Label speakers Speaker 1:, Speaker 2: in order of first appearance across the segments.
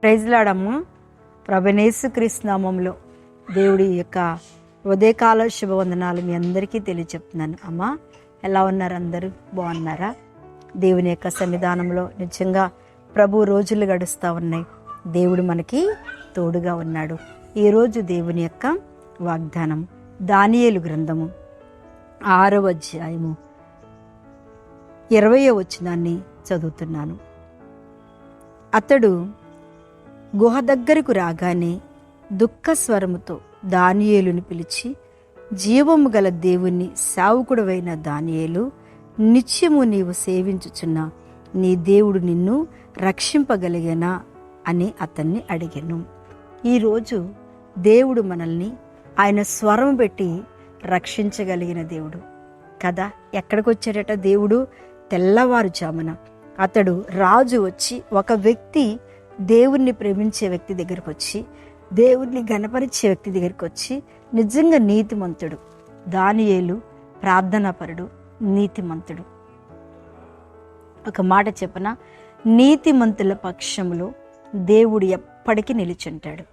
Speaker 1: ప్రైజ్లాడమ్మ. ప్రభునేసుక్రీస్తు నామములో దేవుడి యొక్క ఉదయకాల శుభవందనాలు మీ అందరికీ తెలియచెప్తున్నాను. అమ్మా, ఎలా ఉన్నారు? అందరూ బాగున్నారా? దేవుని యొక్క సన్నిధానంలో నిజంగా ప్రభు రోజులు గడుస్తూ ఉన్నాయి. దేవుడు మనకి తోడుగా ఉన్నాడు. ఈరోజు దేవుని యొక్క వాగ్దానం దానియేలు గ్రంథము 6వ అధ్యాయము 20వ వచనాన్ని చదువుతున్నాను. అతడు గుహ దగ్గరకు రాగానే దుఃఖ స్వరముతో దానియేలుని పిలిచి, జీవము గల దేవుని సేవకుడవైన దానియేలు, నిత్యము నీవు సేవించుచున్న నీ దేవుడు నిన్ను రక్షింపగలిగేనా అని అతన్ని అడిగాను. ఈరోజు దేవుడు మనల్ని ఆయన స్వరం పెట్టి రక్షించగలిగిన దేవుడు కదా. ఎక్కడికి వచ్చాడట దేవుడు? తెల్లవారుజామున అతడు రాజు వచ్చి, ఒక వ్యక్తి దేవుణ్ణి ప్రేమించే వ్యక్తి దగ్గరకు వచ్చి, దేవుణ్ణి గణపరిచే వ్యక్తి దగ్గరికి వచ్చి, నిజంగా నీతిమంతుడు దానియేలు, ప్రార్థనాపరుడు, నీతిమంతుడు. ఒక మాట చెప్పన, నీతిమంతుల పక్షంలో దేవుడు ఎప్పటికీ నిలిచుంటాడు.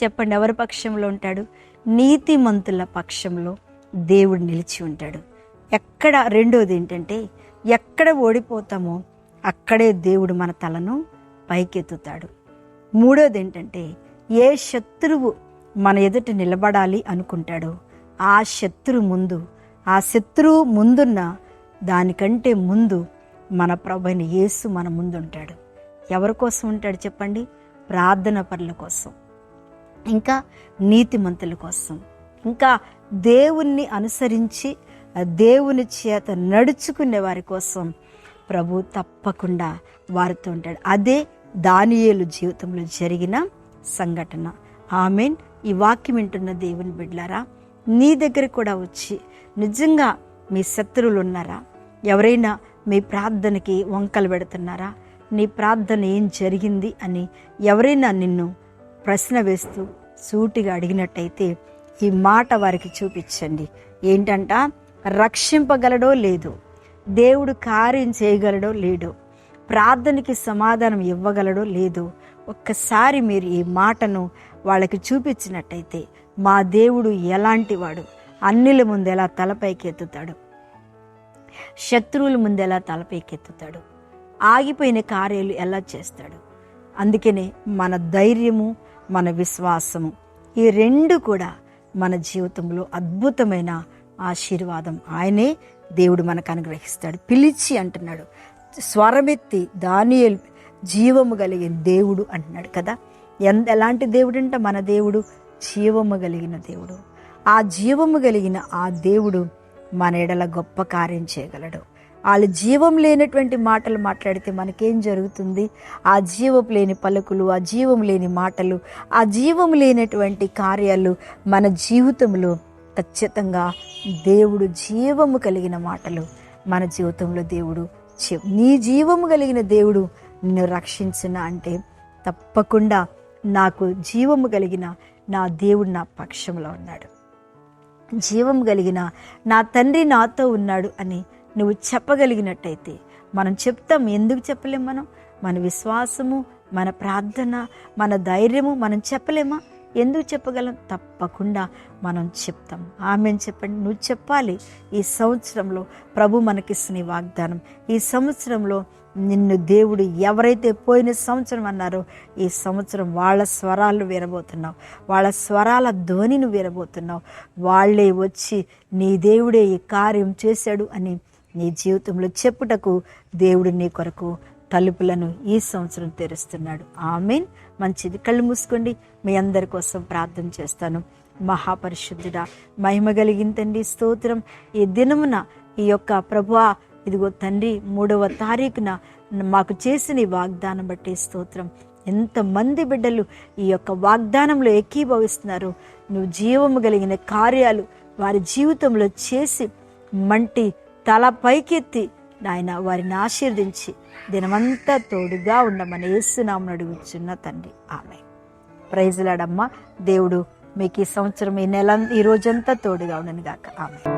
Speaker 1: చెప్పండి, ఎవరి పక్షంలో ఉంటాడు? నీతిమంతుల పక్షంలో దేవుడు నిలిచి ఉంటాడు. ఎక్కడ రెండోది ఏంటంటే, ఎక్కడ ఓడిపోతామో అక్కడే దేవుడు మన తలను పైకెత్తుతాడు. మూడోది ఏంటంటే, ఏ శత్రువు మన ఎదుట నిలబడాలి అనుకుంటాడో ఆ శత్రువు ముందున్న దానికంటే ముందు మన ప్రభువైన యేసు మన ముందు ఉంటాడు. ఎవరి కోసం ఉంటాడు చెప్పండి? ప్రార్థన పరుల కోసం, ఇంకా నీతిమంతుల కోసం, ఇంకా దేవుణ్ణి అనుసరించి దేవుని చేత నడుచుకునే వారి కోసం ప్రభు తప్పకుండా వారితో ఉంటాడు. అదే దానియేలు జీవితంలో జరిగిన సంఘటన. ఆమేన్. ఈ వాక్యం వింటున్న దేవుని బిడ్డలారా, నీ దగ్గర కూడా వచ్చి, నిజంగా మీ శత్రువులు ఉన్నారా? ఎవరైనా మీ ప్రార్థనకి వంకలు పెడుతున్నారా? నీ ప్రార్థన ఏం జరిగింది అని ఎవరైనా నిన్ను ప్రశ్న వేస్తూ సూటిగా అడిగినట్టయితే ఈ మాట వారికి చూపించండి. ఏంటంట? రక్షింపగలడో లేదో, దేవుడు కార్యం చేయగలడో లేడో, ప్రార్థనకి సమాధానం ఇవ్వగలడో లేదో, ఒక్కసారి మీరు ఈ మాటను వాళ్ళకి చూపించినట్టయితే, మా దేవుడు ఎలాంటి వాడు, అన్నిల ముందు ఎలా తలపైకెత్తుతాడు, శత్రువుల ముందు ఎలా తలపైకెత్తుతాడు, ఆగిపోయిన కార్యాలు ఎలా చేస్తాడు. అందుకనే మన ధైర్యము, మన విశ్వాసము, ఈ రెండు కూడా మన జీవితంలో అద్భుతమైన ఆశీర్వాదం ఆయనే దేవుడు మనకు అనుగ్రహిస్తాడు. పిలిచి అంటున్నాడు, స్వరమెత్తి దానియేలు, జీవము కలిగిన దేవుడు అంటున్నాడు కదా. ఎలాంటి దేవుడు అంటే మన దేవుడు జీవము కలిగిన దేవుడు. ఆ జీవము కలిగిన ఆ దేవుడు మన ఎడల గొప్ప కార్యం చేయగలడు. వాళ్ళు జీవం లేనటువంటి మాటలు మాట్లాడితే మనకేం జరుగుతుంది? ఆ జీవము లేని పలుకులు, ఆ జీవం లేని మాటలు, ఆ జీవం లేనటువంటి కార్యాలు మన జీవితంలో ఖచ్చితంగా దేవుడు జీవము కలిగిన మాటలు మన జీవితంలో దేవుడు నీ జీవము కలిగిన దేవుడు నిన్ను రక్షించిన అంటే తప్పకుండా నాకు జీవము కలిగిన నా దేవుడు నా పక్షంలో ఉన్నాడు, జీవము కలిగిన నా తండ్రి నాతో ఉన్నాడు అని నువ్వు చెప్పగలిగినట్టయితే మనం చెప్తాం. ఎందుకు చెప్పలేం? మన విశ్వాసము, మన ప్రార్థన, మన ధైర్యము మనం చెప్పలేమా? ఎందుకు చెప్పగలం? తప్పకుండా మనం చెప్తాం. ఆమేన్ చెప్పండి. నువ్వు చెప్పాలి. ఈ సంవత్సరంలో ప్రభు మనకిస్తున్న వాగ్దానం, ఈ సంవత్సరంలో నిన్ను దేవుడు ఎవరైతే పోయిన సంవత్సరం అన్నారో ఈ సంవత్సరం వాళ్ళ స్వరాలు వినబోతున్నావు, వాళ్ళ స్వరాల ధ్వనిని వినబోతున్నావు. వాళ్ళే వచ్చి నీ దేవుడే ఈ కార్యం చేశాడు అని నీ జీవితంలో చెప్పుటకు దేవుడు నీ కొరకు తలుపులను ఈ సంవత్సరం తెరుస్తున్నాడు. ఆమేన్. మంచిది. కళ్ళు మూసుకోండి. మీ అందరి కోసం ప్రార్థన చేస్తాను. మహాపరిశుద్ధుడా, మహిమ కలిగిన తండ్రి, స్తోత్రం. ఈ దినమున ఈ యొక్క ప్రభువా, ఇదిగో తండ్రి 3వ తారీఖున మాకు చేసిన ఈ వాగ్దానం బట్టి స్తోత్రం. ఎంతమంది బిడ్డలు ఈ యొక్క వాగ్దానంలో ఏకీభవిస్తున్నారు. నువ్వు జీవము కలిగిన కార్యాలు వారి జీవితంలో చేసి మంటి తల పైకెత్తి నాయన వారిని ఆశీర్వదించి దినమంతా తోడుగా ఉండమని యేసునామమున అడుగుచున్న తండ్రి. ఆమేన్. ప్రైజ్ లార్డ్ అమ్మ. దేవుడు మీకు ఈ సంవత్సరం, ఈ నెల, ఈ రోజంతా తోడుగా ఉండను గాక. ఆమేన్.